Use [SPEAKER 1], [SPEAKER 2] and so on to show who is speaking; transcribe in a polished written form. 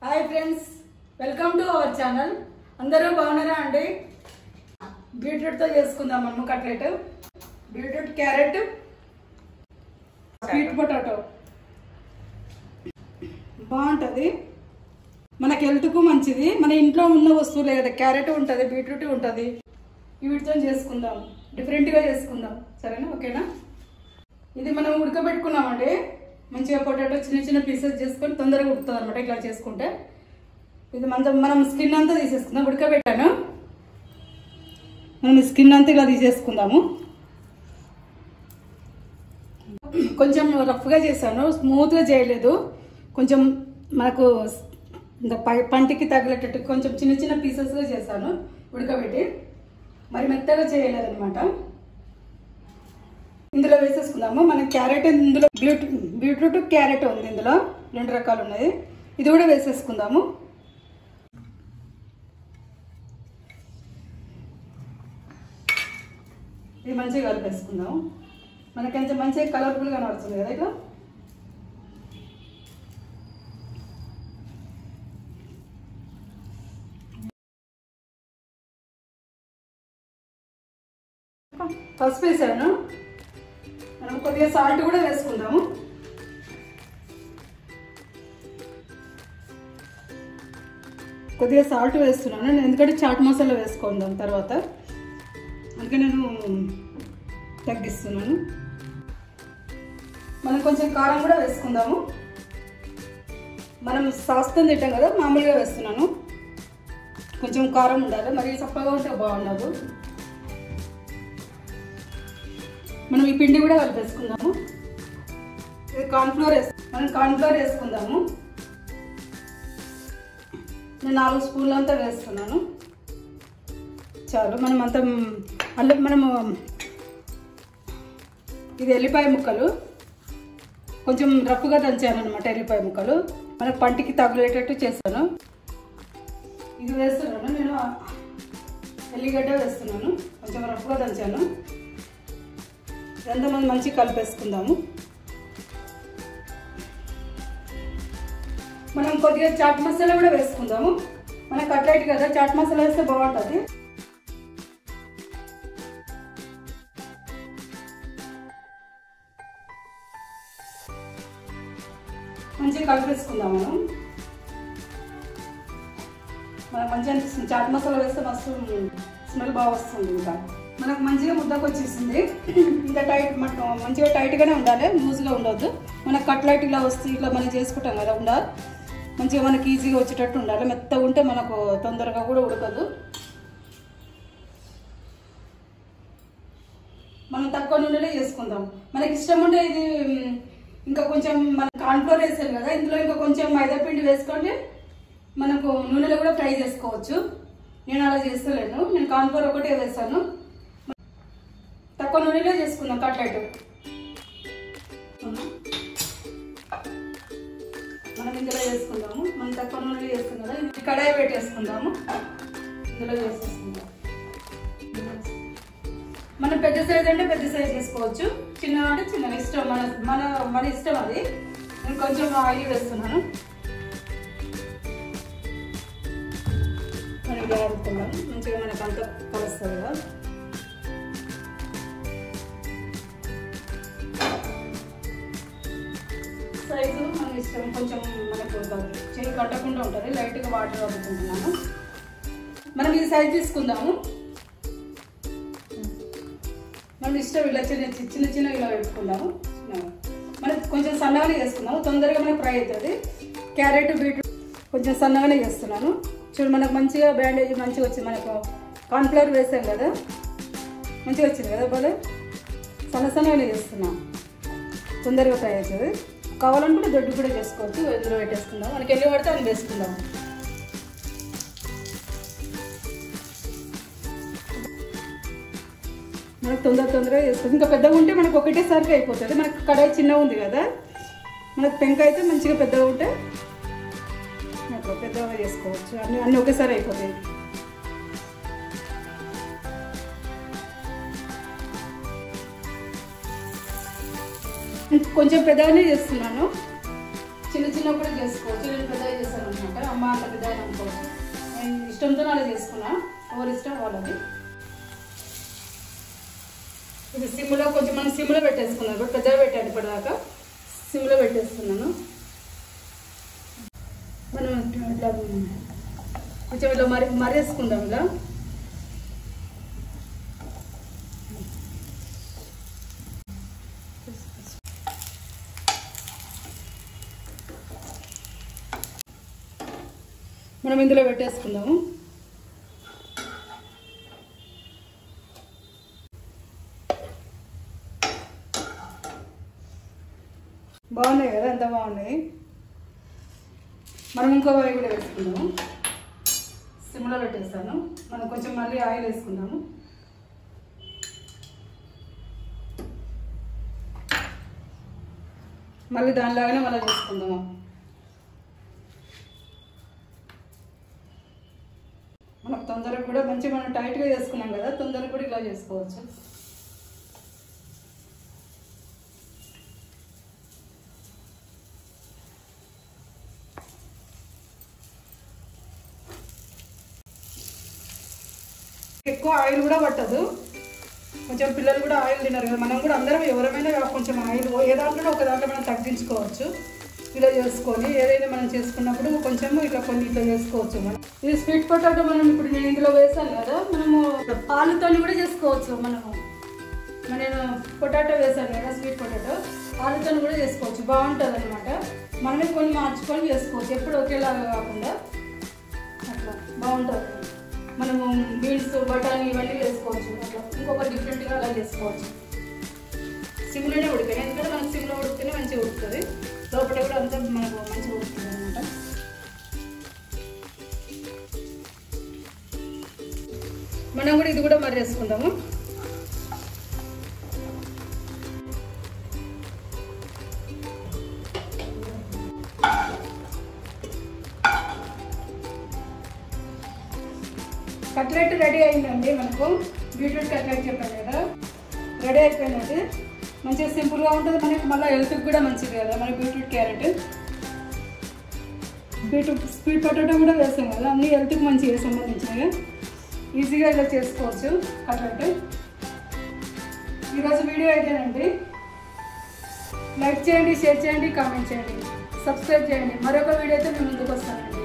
[SPEAKER 1] Hi friends, welcome to our channel. అందరూ బాగున్నారా అండి? బీట్రూట్తో చేసుకుందాం మనము cutlet. Beetroot, carrot, sweet potato బాగుంటుంది. మనకి హెల్త్కు మంచిది. మన ఇంట్లో ఉన్న వస్తువులే కదా, క్యారెట్ ఉంటుంది, బీట్రూట్ ఉంటుంది. వీటితో చేసుకుందాం, డిఫరెంట్గా చేసుకుందాం. సరేనా? ఓకేనా? ఇది మనం ఉడకబెట్టుకున్నామండి. మంచిగా పొటాటో చిన్న చిన్న పీసెస్ చేసుకొని తొందరగా ఉడుకుతుంది అనమాట. ఇట్లా చేసుకుంటే ఇది మనం స్కిన్ అంతా తీసేసుకుందాం. ఉడకబెట్టాను, మనం స్కిన్ అంతా ఇలా తీసేసుకుందాము. కొంచెం రఫ్గా చేశాను, స్మూత్గా చేయలేదు. కొంచెం మనకు పంటికి తగిలేటట్టు కొంచెం చిన్న చిన్న పీసెస్గా చేశాను ఉడకబెట్టి. మరి మెత్తగా చేయలేదన్నమాట. ఇందులో వేసేసుకుందాము. మన క్యారెట్, ఇందులో బీట్రూట్ క్యారెట్ ఉంది, ఇందులో 2 రకాలు ఉన్నాయి. ఇది కూడా వేసేసుకుందాము. ఇది మంచిగా కలిపేసుకుందాము. మనకి ఎంత మంచిగా కలర్ఫుల్గా నడుస్తుంది కదా. ఇట్లా పసుపు వేసాను. మనం కొద్దిగా సాల్ట్ కూడా వేసుకుందాము. కొద్దిగా సాల్ట్ వేస్తున్నాను ఎందుకంటే చాట్ మసాలా వేసుకుందాం తర్వాత, అందుకే నేను తగ్గిస్తున్నాను. మనం కొంచెం కారం కూడా వేసుకుందాము. మనం సాస్తో తింటాం కదా, మామూలుగా వేస్తున్నాను. కొంచెం కారం ఉండాలి, మరి చప్పగా ఉంటే బాగుండదు. మనం ఈ పిండి కూడా కలిపేసుకుందాము. ఇది మనం కార్న్ఫ్లోర్ వేసుకుందాము. నేను 4 స్పూన్లు అంతా వేస్తున్నాను, చాలు. మనం అంతా మనము ఇది ఎల్లిపాయ ముక్కలు కొంచెం రఫ్గా దంచాను అనమాట. ఎల్లిపాయ ముక్కలు మనకు పంటికి తగిలేటట్టు చేస్తాను. ఇది వేస్తున్నాను నేను, ఎల్లిగడ్డ వేస్తున్నాను, కొంచెం రఫ్గా దంచాను. ఇదంతా మనం మంచిగా కలిపేసుకుందాము. మనం కొద్దిగా చాట్ మసాలా కూడా వేసుకుందాము. మన కట్లెట్ కదా, చాట్ మసాలా వేస్తే బాగుంటుంది. మంచిగా కలిపేసుకుందాము. మనకు మంచిగా అనిపిస్తుంది. చాట్ మసాలా వేస్తే మస్తు స్మెల్ బాగా వస్తుంది. ఇంకా మనకు మంచిగా ముద్దకు వచ్చేసింది. ఇంకా మంచిగా టైట్గానే ఉండాలి, లూజ్గా ఉండవద్దు. మనకు కట్లెట్ ఇలా వస్తే ఇట్లా మనం చేసుకుంటాం కదా, ఉండాలి మంచిగా, మనకి ఈజీగా వచ్చేటట్టు ఉండాలి. మెత్తగా ఉంటే మనకు తొందరగా కూడా ఉడకదు. మనం తక్కువ నూనెలో చేసుకుందాం. మనకి ఇష్టం ఉంటే ఇది ఇంకా కొంచెం మనం కార్న్ఫ్లోర్ వేసాం కదా, ఇందులో ఇంకా కొంచెం మైదా పిండి వేసుకుంటే మనకు నూనెలో కూడా ఫ్రై చేసుకోవచ్చు. నేను అలా చేస్తలేను, నేను కార్న్ఫ్లోర్ ఒకటే వేసాను. తక్కువ నూనెలో చేసుకుందాం కట్లెట్. మనం ఇందులో వేసుకుందాము. మనం తక్కువ నూనెలో చేస్తాం కదా, ఇది కడాయి పెట్టేసుకుందాము. ఇందులో వేసేసుకుందాం. మనం పెద్ద సైజ్ అంటే పెద్ద సైజ్ చేసుకోవచ్చు, చిన్న అంటే చిన్నగా, ఇష్టం మన ఇష్టం అది. నేను కొంచెం ఆయిల్ వేస్తున్నాను. మనం ఇలా అనుకుందాం, మంచిగా మనకు అంతా కలుస్తుంది కదా. సైజు మన ఇష్టం, కొంచెం మనకు చేయి కట్టకుండా ఉంటుంది. లైట్గా వాటర్ అవ్వుకుంటున్నాను. మనం ఈ సైజ్ తీసుకుందాము. మనం ఇష్టం ఇలా చిన్న చిన్న ఇలా పెట్టుకుందాము. మనం కొంచెం సన్నగానే చేసుకుందాము, తొందరగా మనకు ఫ్రై అవుతుంది. క్యారెట్, బీట్రూట్ కొంచెం సన్నగానే చేస్తున్నాను. చూడు, మనకు మంచిగా బ్యాండేజ్ మంచిగా వచ్చింది. మనకు కార్న్ఫ్లవర్ వేసాం కదా, మంచిగా వచ్చింది కదా. బాగా సన్నగానే చేస్తున్నాం, తొందరగా ఫ్రై అవుతుంది. కావాలనుకుంటే దొడ్డు కూడా చేసుకోవచ్చు. ఇందులో పెట్టేసుకుందాం. మనకి ఎన్ని పడితే అన్ని వేసుకుందాం. మనకు తొందరగా చేసుకోవచ్చు. ఇంకా పెద్దగా ఉంటే మనకు ఒకటేసారికి అయిపోతుంది. మనకు కడాయి చిన్నగా ఉంది కదా, మనకు పెంక అయితే మంచిగా పెద్దగా ఉంటే మనకు పెద్దగా చేసుకోవచ్చు. అన్నీ ఒకేసారి అయిపోతాయి. కొంచెం పెద్దగానే చేస్తున్నాను. చిన్న చిన్న కూడా చేసుకోవచ్చు. నేను పెద్దగా చేశాను అనమాట. అంత పెద్ద అనుకోవచ్చు. నేను ఇష్టంతో అలా చేసుకున్నా, ఎవరి ఇష్టం వాళ్ళది. ఇది సిమ్లో కొంచెం మనం సిమ్లో పెట్టేసుకున్నాను. ఇప్పుడు పెద్దగా పెట్టాను, ఇప్పటిదాకా సిమ్లో పెట్టేసుకున్నాను. మనం ఇట్లా కొంచెం ఇలా మరేసుకుందాం. ఇలా మనం ఇందులో పెట్టేసుకుందాము. బాగున్నాయి కదా, ఎంత బాగున్నాయి. మనం ఇంకో వాయి కూడా వేసుకుందాము. సిమ్లో పెట్టేస్తాను. మనం కొంచెం మళ్ళీ ఆయిల్ వేసుకుందాము. మళ్ళీ దానిలాగానే మళ్ళీ చేసుకుందాము. మనకు తొందరగా కూడా మంచిగా మనం టైట్గా చేసుకున్నాం కదా, తొందరగా కూడా ఇలా చేసుకోవచ్చు. ఎక్కువ ఆయిల్ కూడా పట్టదు. కొంచెం పిల్లలు కూడా ఆయిల్ తిన్నారు కదా, మనం కూడా అందరం ఎవరైనా కొంచెం ఆయిల్ ఏ దాంట్లో ఒక దాంట్లో మనం తగ్గించుకోవచ్చు. ఇలా చేసుకొని ఏదైనా మనం చేసుకున్నప్పుడు కొంచెం ఇట్లా కొన్ని ఇట్లా చేసుకోవచ్చు. మనం ఇది స్వీట్ పొటాటో మనం ఇప్పుడు నేను ఇందులో వేసాను కదా, మనము ఆలుతో కూడా చేసుకోవచ్చు. నేను పొటాటో వేసాను కదా, స్వీట్ పొటాటో ఆలుతో కూడా చేసుకోవచ్చు. బాగుంటుంది అనమాట. మనమే కొన్ని మార్చుకొని చేసుకోవచ్చు, ఎప్పుడు ఒకేలాగా కాకుండా అట్లా బాగుంటుంది. మనము బీన్స్ బఠానీ ఇవన్నీ వేసుకోవచ్చు. అట్లా ఇంకొక డిఫరెంట్గా అలా చేసుకోవచ్చు. సిమ్లోనే ఉడికాయి, ఎందుకంటే మనకు సిమ్లో ఉడికితేనే మంచిగా ఉడుకుతుంది. లోపల కూడా అంతా మనకు మంచిగా ఉడుకుతుంది అనమాట. మనం కూడా ఇది కూడా మరి వేసుకుందాము. కట్లెట్ రెడీ అయిందండి. మనకు బీట్రూట్ కట్లెట్ చెప్పాను కదా, రెడీ అయిపోయినది. మంచిగా సింపుల్గా ఉంటుంది. మనకి మళ్ళీ హెల్త్కి కూడా మంచిది కదా. మనకి బీట్రూట్ క్యారెట్ స్వీట్ పొటాటో కూడా వేస్తాం కదా, అన్నీ హెల్త్కి మంచిగా సంబంధించినవి. ఈజీగా ఇలా చేసుకోవచ్చు కట్లెట్. ఈరోజు వీడియో అయితేనండి. లైక్ చేయండి, షేర్ చేయండి, కామెంట్ చేయండి, సబ్స్క్రైబ్ చేయండి. మరొక వీడియోతో మేము ముందుకు వస్తానండి.